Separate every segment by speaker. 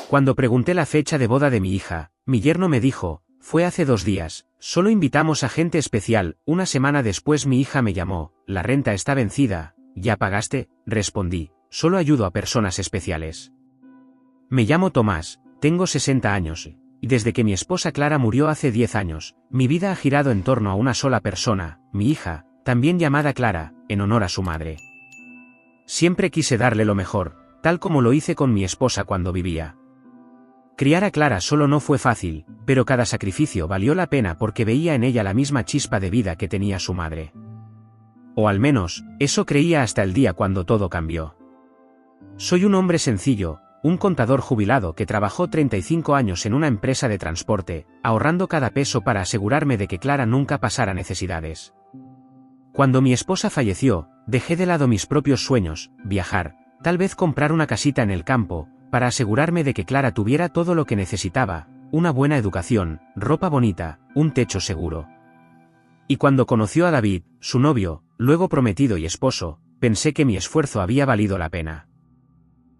Speaker 1: Cuando pregunté la fecha de boda de mi hija, mi yerno me dijo, fue hace 2 días, solo invitamos a gente especial. Una semana después mi hija me llamó, la renta está vencida, ¿ya pagaste? Respondí, solo ayudo a personas especiales. Me llamo Tomás, tengo 60 años, y desde que mi esposa Clara murió hace 10 años, mi vida ha girado en torno a una sola persona, mi hija, también llamada Clara, en honor a su madre. Siempre quise darle lo mejor, tal como lo hice con mi esposa cuando vivía. Criar a Clara solo no fue fácil, pero cada sacrificio valió la pena porque veía en ella la misma chispa de vida que tenía su madre. O al menos, eso creía hasta el día cuando todo cambió. Soy un hombre sencillo, un contador jubilado que trabajó 35 años en una empresa de transporte, ahorrando cada peso para asegurarme de que Clara nunca pasara necesidades. Cuando mi esposa falleció, dejé de lado mis propios sueños, viajar, tal vez comprar una casita en el campo, para asegurarme de que Clara tuviera todo lo que necesitaba, una buena educación, ropa bonita, un techo seguro. Y cuando conoció a David, su novio, luego prometido y esposo, pensé que mi esfuerzo había valido la pena.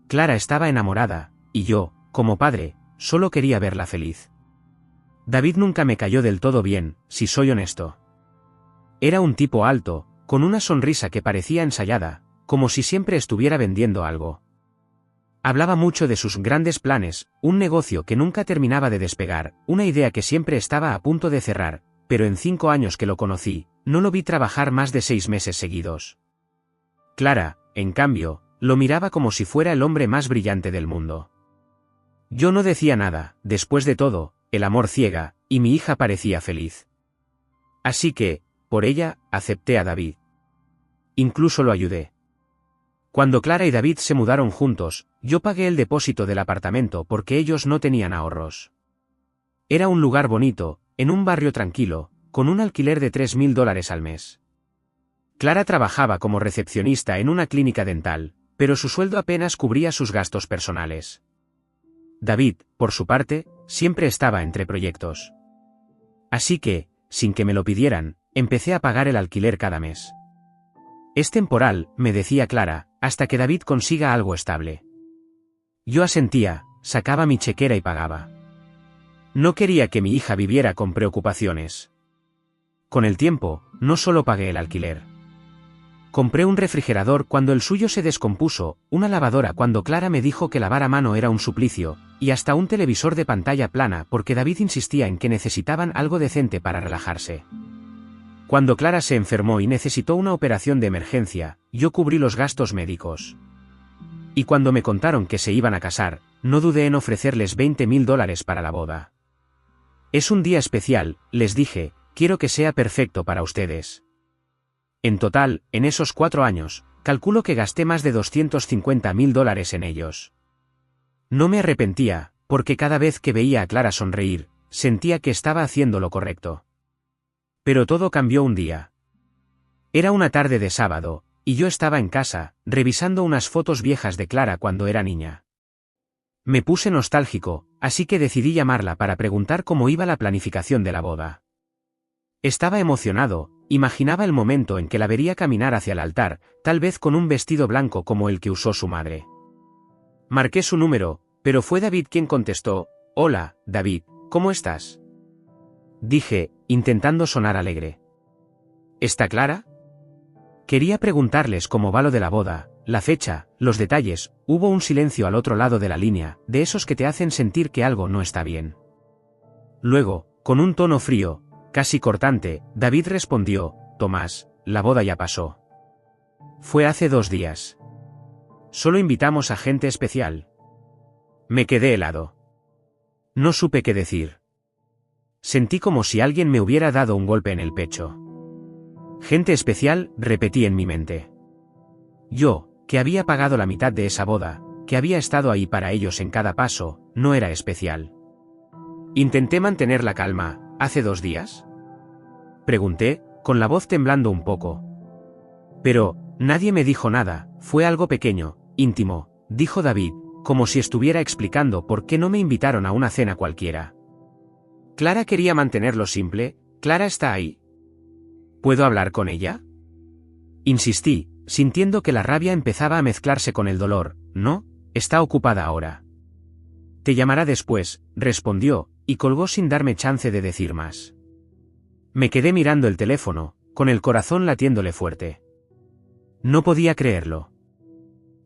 Speaker 1: Clara estaba enamorada, y yo, como padre, solo quería verla feliz. David nunca me cayó del todo bien, si soy honesto. Era un tipo alto, con una sonrisa que parecía ensayada, como si siempre estuviera vendiendo algo. Hablaba mucho de sus grandes planes, un negocio que nunca terminaba de despegar, una idea que siempre estaba a punto de cerrar, pero en 5 años que lo conocí, no lo vi trabajar más de 6 meses seguidos. Clara, en cambio, lo miraba como si fuera el hombre más brillante del mundo. Yo no decía nada, después de todo, el amor ciega, y mi hija parecía feliz. Así que, por ella, acepté a David. Incluso lo ayudé. Cuando Clara y David se mudaron juntos, yo pagué el depósito del apartamento porque ellos no tenían ahorros. Era un lugar bonito, en un barrio tranquilo, con un alquiler de $3.000 al mes. Clara trabajaba como recepcionista en una clínica dental, pero su sueldo apenas cubría sus gastos personales. David, por su parte, siempre estaba entre proyectos. Así que, sin que me lo pidieran, empecé a pagar el alquiler cada mes. Es temporal, me decía Clara, hasta que David consiga algo estable. Yo asentía, sacaba mi chequera y pagaba. No quería que mi hija viviera con preocupaciones. Con el tiempo, no solo pagué el alquiler. Compré un refrigerador cuando el suyo se descompuso, una lavadora cuando Clara me dijo que lavar a mano era un suplicio, y hasta un televisor de pantalla plana porque David insistía en que necesitaban algo decente para relajarse. Cuando Clara se enfermó y necesitó una operación de emergencia, yo cubrí los gastos médicos. Y cuando me contaron que se iban a casar, no dudé en ofrecerles $20.000 para la boda. Es un día especial, les dije, quiero que sea perfecto para ustedes. En total, en esos 4 años, calculo que gasté más de $250.000 en ellos. No me arrepentía, porque cada vez que veía a Clara sonreír, sentía que estaba haciendo lo correcto. Pero todo cambió un día. Era una tarde de sábado, y yo estaba en casa, revisando unas fotos viejas de Clara cuando era niña. Me puse nostálgico, así que decidí llamarla para preguntar cómo iba la planificación de la boda. Estaba emocionado, imaginaba el momento en que la vería caminar hacia el altar, tal vez con un vestido blanco como el que usó su madre. Marqué su número, pero fue David quien contestó. Hola, David, ¿cómo estás? Dije, intentando sonar alegre. ¿Está Clara? Quería preguntarles cómo va lo de la boda, la fecha, los detalles. Hubo un silencio al otro lado de la línea, de esos que te hacen sentir que algo no está bien. Luego, con un tono frío, casi cortante, David respondió, Tomás, la boda ya pasó. Fue hace 2 días. Solo invitamos a gente especial. Me quedé helado. No supe qué decir. Sentí como si alguien me hubiera dado un golpe en el pecho. Gente especial, repetí en mi mente. Yo, que había pagado la mitad de esa boda, que había estado ahí para ellos en cada paso, no era especial. Intenté mantener la calma. ¿Hace 2 días? Pregunté, con la voz temblando un poco. Pero, nadie me dijo nada, fue algo pequeño, íntimo, dijo David, como si estuviera explicando por qué no me invitaron a una cena cualquiera. Clara quería mantenerlo simple. Clara está ahí. ¿Puedo hablar con ella? Insistí, sintiendo que la rabia empezaba a mezclarse con el dolor. No, está ocupada ahora. Te llamará después, respondió, y colgó sin darme chance de decir más. Me quedé mirando el teléfono, con el corazón latiéndole fuerte. No podía creerlo.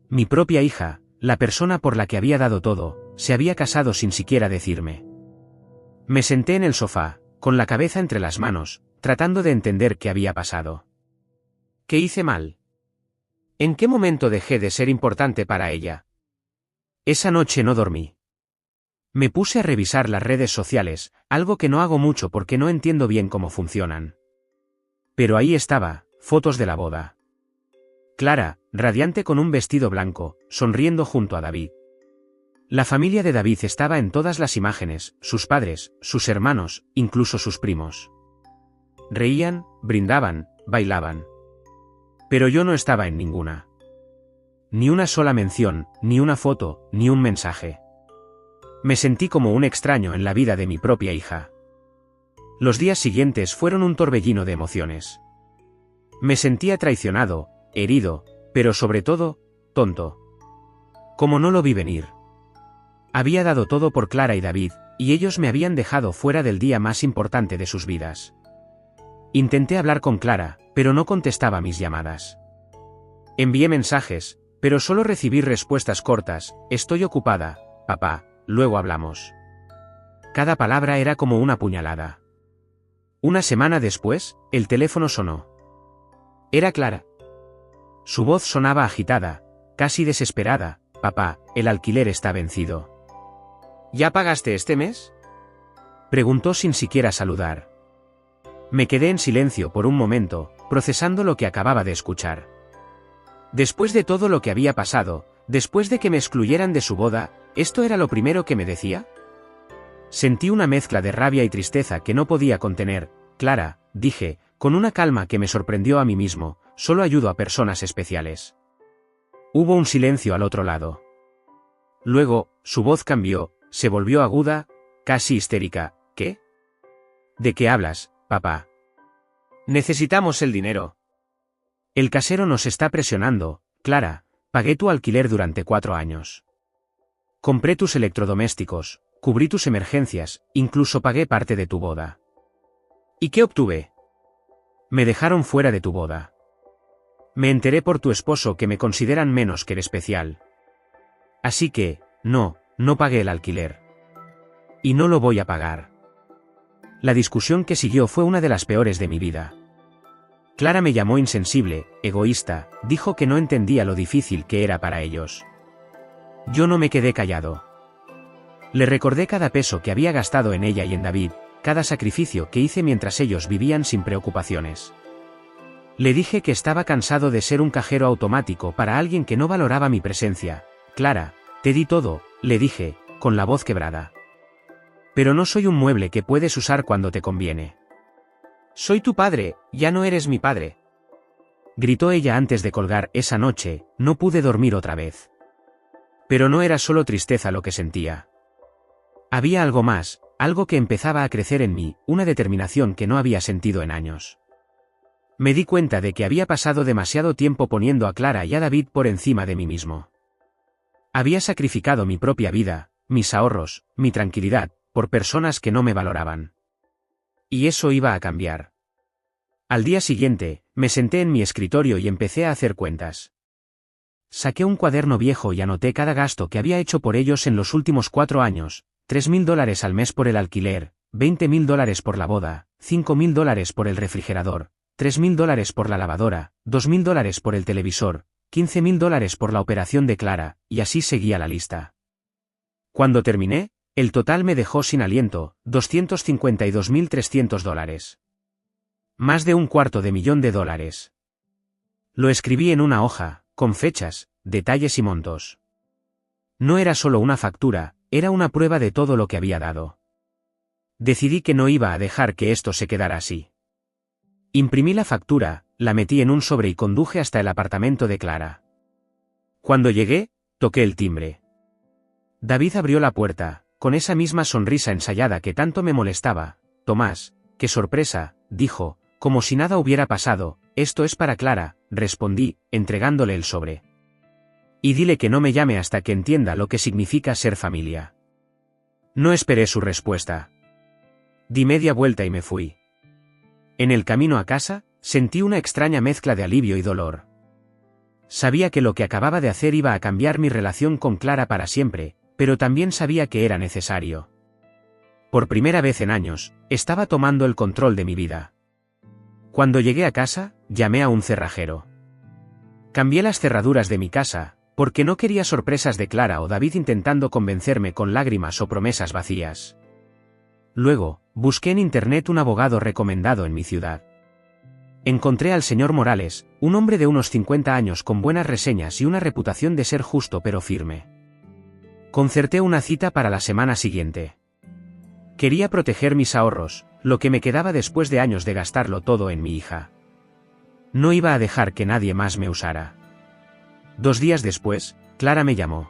Speaker 1: Mi propia hija, la persona por la que había dado todo, se había casado sin siquiera decirme. Me senté en el sofá, con la cabeza entre las manos, tratando de entender qué había pasado. ¿Qué hice mal? ¿En qué momento dejé de ser importante para ella? Esa noche no dormí. Me puse a revisar las redes sociales, algo que no hago mucho porque no entiendo bien cómo funcionan. Pero ahí estaba, fotos de la boda. Clara, radiante con un vestido blanco, sonriendo junto a David. La familia de David estaba en todas las imágenes, sus padres, sus hermanos, incluso sus primos. Reían, brindaban, bailaban. Pero yo no estaba en ninguna. Ni una sola mención, ni una foto, ni un mensaje. Me sentí como un extraño en la vida de mi propia hija. Los días siguientes fueron un torbellino de emociones. Me sentía traicionado, herido, pero sobre todo, tonto. Como no lo vi venir. Había dado todo por Clara y David, y ellos me habían dejado fuera del día más importante de sus vidas. Intenté hablar con Clara, pero no contestaba mis llamadas. Envié mensajes, pero solo recibí respuestas cortas: estoy ocupada, papá, luego hablamos. Cada palabra era como una puñalada. Una semana después, el teléfono sonó. Era Clara. Su voz sonaba agitada, casi desesperada: papá, el alquiler está vencido. ¿Ya pagaste este mes?, preguntó sin siquiera saludar. Me quedé en silencio por un momento, procesando lo que acababa de escuchar. Después de todo lo que había pasado, después de que me excluyeran de su boda, ¿esto era lo primero que me decía? Sentí una mezcla de rabia y tristeza que no podía contener. Clara, dije, con una calma que me sorprendió a mí mismo, solo ayudo a personas especiales. Hubo un silencio al otro lado. Luego, su voz cambió, se volvió aguda, casi histérica. ¿Qué? ¿De qué hablas, papá? Necesitamos el dinero. El casero nos está presionando, Clara. Pagué tu alquiler durante 4 años. Compré tus electrodomésticos, cubrí tus emergencias, incluso pagué parte de tu boda. ¿Y qué obtuve? Me dejaron fuera de tu boda. Me enteré por tu esposo que me consideran menos que el especial. Así que, no pagué el alquiler. Y no lo voy a pagar. La discusión que siguió fue una de las peores de mi vida. Clara me llamó insensible, egoísta, dijo que no entendía lo difícil que era para ellos. Yo no me quedé callado. Le recordé cada peso que había gastado en ella y en David, cada sacrificio que hice mientras ellos vivían sin preocupaciones. Le dije que estaba cansado de ser un cajero automático para alguien que no valoraba mi presencia. Clara, te di todo, le dije, con la voz quebrada. Pero no soy un mueble que puedes usar cuando te conviene. Soy tu padre, ya no eres mi padre. Gritó ella antes de colgar. Esa noche, no pude dormir otra vez. Pero no era solo tristeza lo que sentía. Había algo más, algo que empezaba a crecer en mí, una determinación que no había sentido en años. Me di cuenta de que había pasado demasiado tiempo poniendo a Clara y a David por encima de mí mismo. Había sacrificado mi propia vida, mis ahorros, mi tranquilidad, por personas que no me valoraban. Y eso iba a cambiar. Al día siguiente, me senté en mi escritorio y empecé a hacer cuentas. Saqué un cuaderno viejo y anoté cada gasto que había hecho por ellos en los últimos 4 años, $3.000 al mes por el alquiler, $20.000 por la boda, $5.000 por el refrigerador, $3.000 por la lavadora, $2.000 por el televisor, $15.000 por la operación de Clara, y así seguía la lista. Cuando terminé, el total me dejó sin aliento: $252.300. Más de $250.000. Lo escribí en una hoja, con fechas, detalles y montos. No era solo una factura, era una prueba de todo lo que había dado. Decidí que no iba a dejar que esto se quedara así. Imprimí la factura, la metí en un sobre y conduje hasta el apartamento de Clara. Cuando llegué, toqué el timbre. David abrió la puerta, con esa misma sonrisa ensayada que tanto me molestaba. «Tomás, qué sorpresa», dijo, como si nada hubiera pasado. «Esto es para Clara», respondí, entregándole el sobre. «Y dile que no me llame hasta que entienda lo que significa ser familia». No esperé su respuesta. Di media vuelta y me fui. En el camino a casa, sentí una extraña mezcla de alivio y dolor. Sabía que lo que acababa de hacer iba a cambiar mi relación con Clara para siempre, pero también sabía que era necesario. Por primera vez en años, estaba tomando el control de mi vida. Cuando llegué a casa, llamé a un cerrajero. Cambié las cerraduras de mi casa, porque no quería sorpresas de Clara o David intentando convencerme con lágrimas o promesas vacías. Luego, busqué en internet un abogado recomendado en mi ciudad. Encontré al señor Morales, un hombre de unos 50 años con buenas reseñas y una reputación de ser justo pero firme. Concerté una cita para la semana siguiente. Quería proteger mis ahorros, lo que me quedaba después de años de gastarlo todo en mi hija. No iba a dejar que nadie más me usara. 2 días después, Clara me llamó.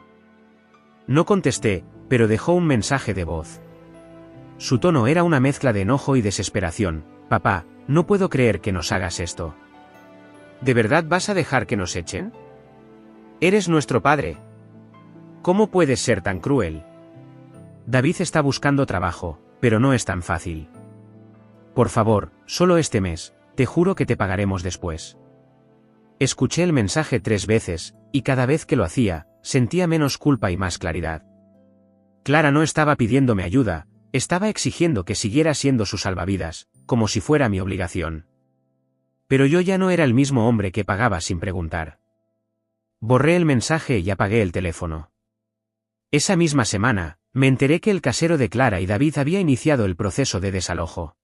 Speaker 1: No contesté, pero dejó un mensaje de voz. Su tono era una mezcla de enojo y desesperación. Papá, no puedo creer que nos hagas esto. ¿De verdad vas a dejar que nos echen? Eres nuestro padre. ¿Cómo puedes ser tan cruel? David está buscando trabajo, pero no es tan fácil. Por favor, solo este mes, te juro que te pagaremos después. Escuché el mensaje 3 veces, y cada vez que lo hacía, sentía menos culpa y más claridad. Clara no estaba pidiéndome ayuda, estaba exigiendo que siguiera siendo su salvavidas, como si fuera mi obligación. Pero yo ya no era el mismo hombre que pagaba sin preguntar. Borré el mensaje y apagué el teléfono. Esa misma semana, me enteré que el casero de Clara y David había iniciado el proceso de desalojo.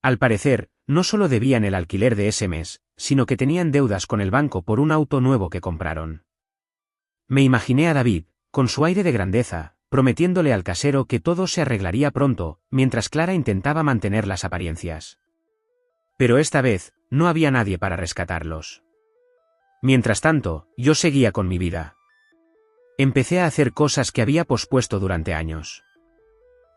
Speaker 1: Al parecer, no solo debían el alquiler de ese mes, sino que tenían deudas con el banco por un auto nuevo que compraron. Me imaginé a David, con su aire de grandeza, prometiéndole al casero que todo se arreglaría pronto, mientras Clara intentaba mantener las apariencias. Pero esta vez, no había nadie para rescatarlos. Mientras tanto, yo seguía con mi vida. Empecé a hacer cosas que había pospuesto durante años.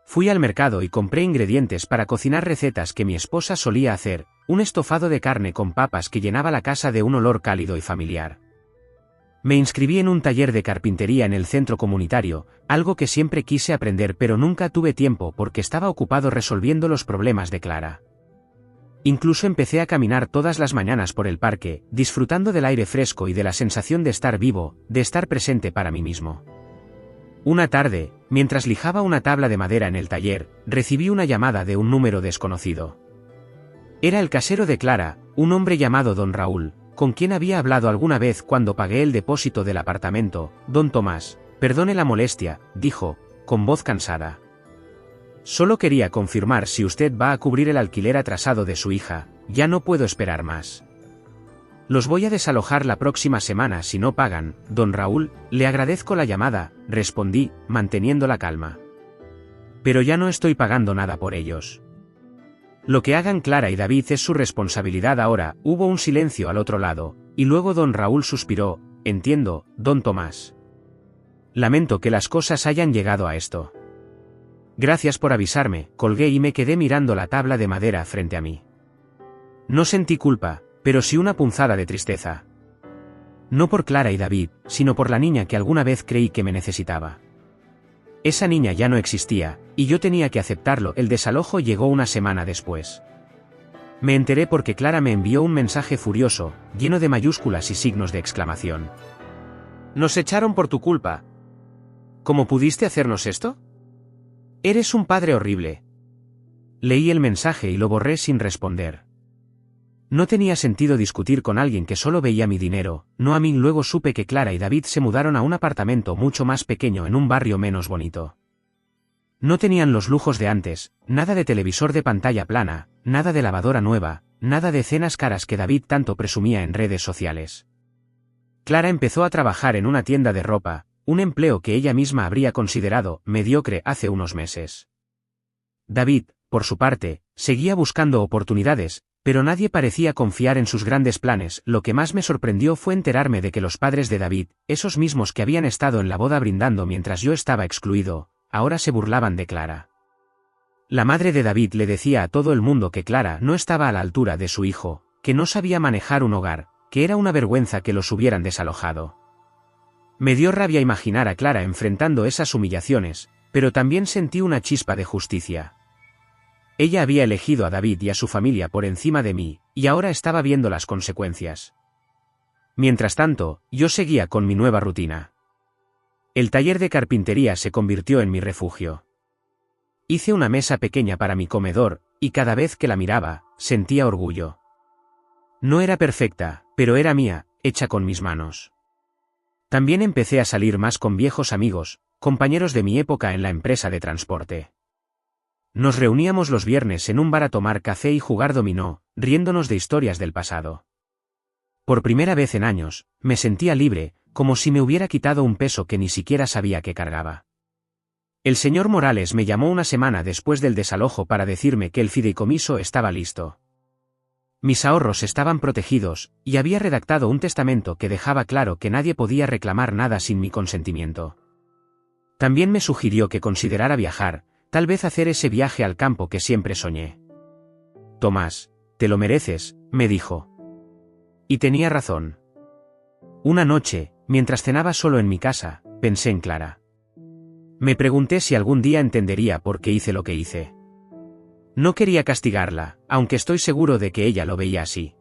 Speaker 1: Fui al mercado y compré ingredientes para cocinar recetas que mi esposa solía hacer, un estofado de carne con papas que llenaba la casa de un olor cálido y familiar. Me inscribí en un taller de carpintería en el centro comunitario, algo que siempre quise aprender pero nunca tuve tiempo porque estaba ocupado resolviendo los problemas de Clara. Incluso empecé a caminar todas las mañanas por el parque, disfrutando del aire fresco y de la sensación de estar vivo, de estar presente para mí mismo. Una tarde, mientras lijaba una tabla de madera en el taller, recibí una llamada de un número desconocido. Era el casero de Clara, un hombre llamado Don Raúl, con quien había hablado alguna vez cuando pagué el depósito del apartamento. Don Tomás, perdone la molestia, dijo, con voz cansada. Solo quería confirmar si usted va a cubrir el alquiler atrasado de su hija, ya no puedo esperar más. Los voy a desalojar la próxima semana si no pagan, don Raúl, le agradezco la llamada, respondí, manteniendo la calma. Pero ya no estoy pagando nada por ellos. Lo que hagan Clara y David es su responsabilidad ahora. Hubo un silencio al otro lado, y luego don Raúl suspiró, entiendo, don Tomás. Lamento que las cosas hayan llegado a esto. Gracias por avisarme, colgué y me quedé mirando la tabla de madera frente a mí. No sentí culpa, pero sí una punzada de tristeza. No por Clara y David, sino por la niña que alguna vez creí que me necesitaba. Esa niña ya no existía, y yo tenía que aceptarlo. El desalojo llegó una semana después. Me enteré porque Clara me envió un mensaje furioso, lleno de mayúsculas y signos de exclamación. «Nos echaron por tu culpa. ¿Cómo pudiste hacernos esto? Eres un padre horrible». Leí el mensaje y lo borré sin responder. No tenía sentido discutir con alguien que solo veía mi dinero, no a mí. Luego supe que Clara y David se mudaron a un apartamento mucho más pequeño en un barrio menos bonito. No tenían los lujos de antes, nada de televisor de pantalla plana, nada de lavadora nueva, nada de cenas caras que David tanto presumía en redes sociales. Clara empezó a trabajar en una tienda de ropa, un empleo que ella misma habría considerado mediocre hace unos meses. David, por su parte, seguía buscando oportunidades, pero nadie parecía confiar en sus grandes planes. Lo que más me sorprendió fue enterarme de que los padres de David, esos mismos que habían estado en la boda brindando mientras yo estaba excluido, ahora se burlaban de Clara. La madre de David le decía a todo el mundo que Clara no estaba a la altura de su hijo, que no sabía manejar un hogar, que era una vergüenza que los hubieran desalojado. Me dio rabia imaginar a Clara enfrentando esas humillaciones, pero también sentí una chispa de justicia. Ella había elegido a David y a su familia por encima de mí, y ahora estaba viendo las consecuencias. Mientras tanto, yo seguía con mi nueva rutina. El taller de carpintería se convirtió en mi refugio. Hice una mesa pequeña para mi comedor, y cada vez que la miraba, sentía orgullo. No era perfecta, pero era mía, hecha con mis manos. También empecé a salir más con viejos amigos, compañeros de mi época en la empresa de transporte. Nos reuníamos los viernes en un bar a tomar café y jugar dominó, riéndonos de historias del pasado. Por primera vez en años, me sentía libre, como si me hubiera quitado un peso que ni siquiera sabía que cargaba. El señor Morales me llamó una semana después del desalojo para decirme que el fideicomiso estaba listo. Mis ahorros estaban protegidos, y había redactado un testamento que dejaba claro que nadie podía reclamar nada sin mi consentimiento. También me sugirió que considerara viajar, tal vez hacer ese viaje al campo que siempre soñé. Tomás, te lo mereces, me dijo. Y tenía razón. Una noche, mientras cenaba solo en mi casa, pensé en Clara. Me pregunté si algún día entendería por qué hice lo que hice. No quería castigarla, aunque estoy seguro de que ella lo veía así.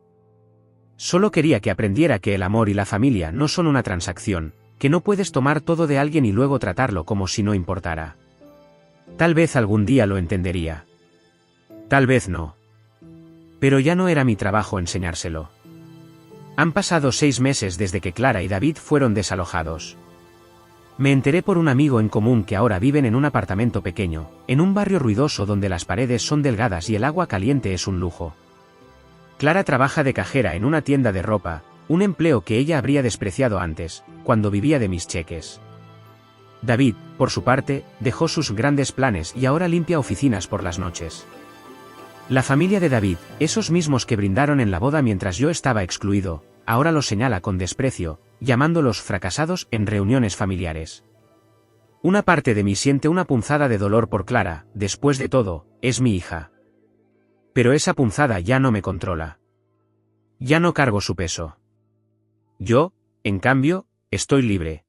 Speaker 1: Solo quería que aprendiera que el amor y la familia no son una transacción, que no puedes tomar todo de alguien y luego tratarlo como si no importara. Tal vez algún día lo entendería. Tal vez no. Pero ya no era mi trabajo enseñárselo. Han pasado 6 meses desde que Clara y David fueron desalojados. Me enteré por un amigo en común que ahora viven en un apartamento pequeño, en un barrio ruidoso donde las paredes son delgadas y el agua caliente es un lujo. Clara trabaja de cajera en una tienda de ropa, un empleo que ella habría despreciado antes, cuando vivía de mis cheques. David, por su parte, dejó sus grandes planes y ahora limpia oficinas por las noches. La familia de David, esos mismos que brindaron en la boda mientras yo estaba excluido, ahora los señala con desprecio, llamándolos fracasados en reuniones familiares. Una parte de mí siente una punzada de dolor por Clara, después de todo, es mi hija. Pero esa punzada ya no me controla. Ya no cargo su peso. Yo, en cambio, estoy libre.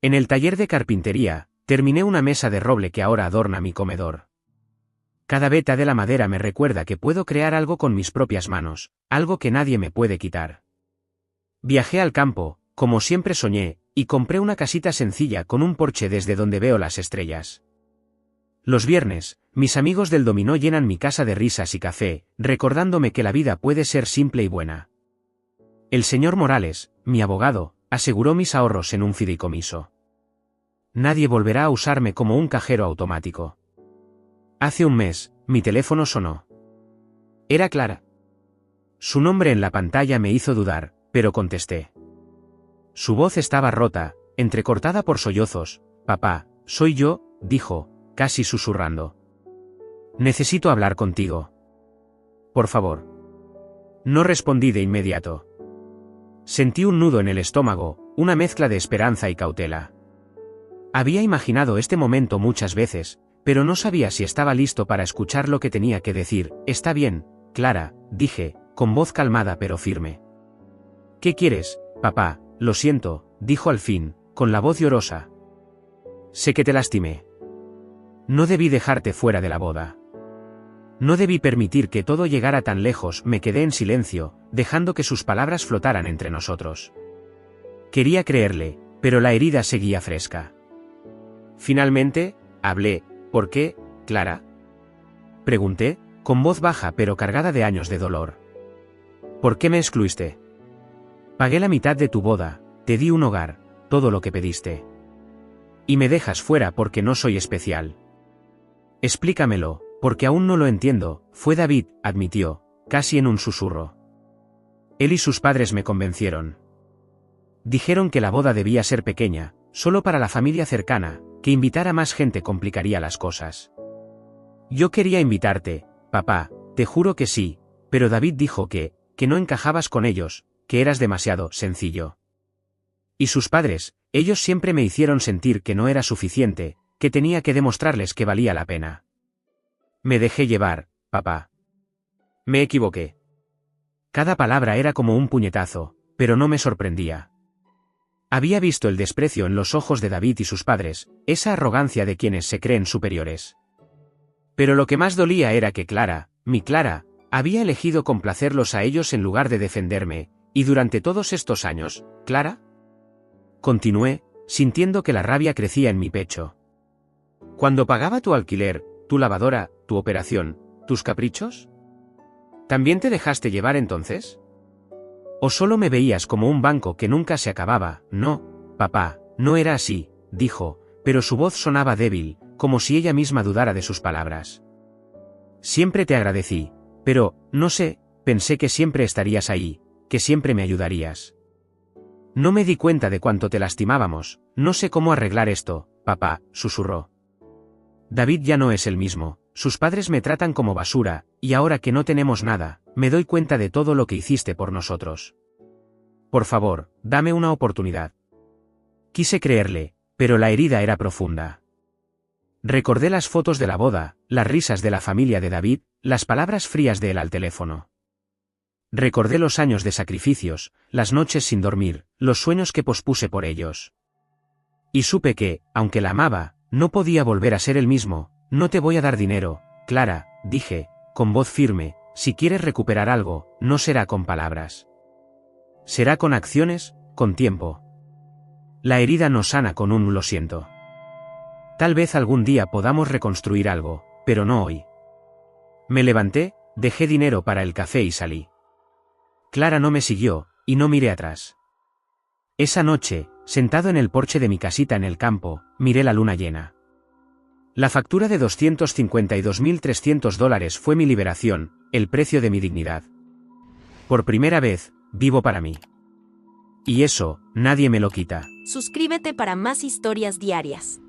Speaker 1: En el taller de carpintería, terminé una mesa de roble que ahora adorna mi comedor. Cada veta de la madera me recuerda que puedo crear algo con mis propias manos, algo que nadie me puede quitar. Viajé al campo, como siempre soñé, y compré una casita sencilla con un porche desde donde veo las estrellas. Los viernes, mis amigos del dominó llenan mi casa de risas y café, recordándome que la vida puede ser simple y buena. El señor Morales, mi abogado, aseguró mis ahorros en un fideicomiso. Nadie volverá a usarme como un cajero automático. Hace un mes, mi teléfono sonó. Era Clara. Su nombre en la pantalla me hizo dudar, pero contesté. Su voz estaba rota, entrecortada por sollozos. Papá, soy yo, dijo, casi susurrando. Necesito hablar contigo. Por favor. No respondí de inmediato. Sentí un nudo en el estómago, una mezcla de esperanza y cautela. Había imaginado este momento muchas veces, pero no sabía si estaba listo para escuchar lo que tenía que decir. Está bien, Clara, dije, con voz calmada pero firme. ¿Qué quieres, papá? Lo siento, dijo al fin, con la voz llorosa. Sé que te lastimé. No debí dejarte fuera de la boda. No debí permitir que todo llegara tan lejos. Me quedé en silencio, dejando que sus palabras flotaran entre nosotros. Quería creerle, pero la herida seguía fresca. Finalmente, hablé. ¿Por qué, Clara? Pregunté, con voz baja pero cargada de años de dolor. ¿Por qué me excluiste? Pagué la mitad de tu boda, te di un hogar, todo lo que pediste. Y me dejas fuera porque no soy especial. Explícamelo, porque aún no lo entiendo. Fue David, admitió, casi en un susurro. Él y sus padres me convencieron. Dijeron que la boda debía ser pequeña, solo para la familia cercana, que invitar a más gente complicaría las cosas. Yo quería invitarte, papá, te juro que sí, pero David dijo que no encajabas con ellos, que eras demasiado sencillo. Y sus padres, ellos siempre me hicieron sentir que no era suficiente, que tenía que demostrarles que valía la pena. Me dejé llevar, papá. Me equivoqué. Cada palabra era como un puñetazo, pero no me sorprendía. Había visto el desprecio en los ojos de David y sus padres, esa arrogancia de quienes se creen superiores. Pero lo que más dolía era que Clara, mi Clara, había elegido complacerlos a ellos en lugar de defenderme, y durante todos estos años, ¿Clara? Continué, sintiendo que la rabia crecía en mi pecho. Cuando pagaba tu alquiler, tu lavadora, tu operación, tus caprichos, ¿también te dejaste llevar entonces? ¿O solo me veías como un banco que nunca se acababa? No, papá, no era así, dijo, pero su voz sonaba débil, como si ella misma dudara de sus palabras. Siempre te agradecí, pero, no sé, pensé que siempre estarías ahí, que siempre me ayudarías. No me di cuenta de cuánto te lastimábamos, no sé cómo arreglar esto, papá, susurró. David ya no es el mismo, sus padres me tratan como basura, y ahora que no tenemos nada, me doy cuenta de todo lo que hiciste por nosotros. Por favor, dame una oportunidad. Quise creerle, pero la herida era profunda. Recordé las fotos de la boda, las risas de la familia de David, las palabras frías de él al teléfono. Recordé los años de sacrificios, las noches sin dormir, los sueños que pospuse por ellos. Y supe que, aunque la amaba, no podía volver a ser el mismo. No te voy a dar dinero, Clara, dije, con voz firme, si quieres recuperar algo, no será con palabras. Será con acciones, con tiempo. La herida no sana con un lo siento. Tal vez algún día podamos reconstruir algo, pero no hoy. Me levanté, dejé dinero para el café y salí. Clara no me siguió, y no miré atrás. Esa noche, sentado en el porche de mi casita en el campo, miré la luna llena. La factura de $252.300 fue mi liberación, el precio de mi dignidad. Por primera vez, vivo para mí. Y eso, nadie me lo quita.
Speaker 2: Suscríbete para más historias diarias.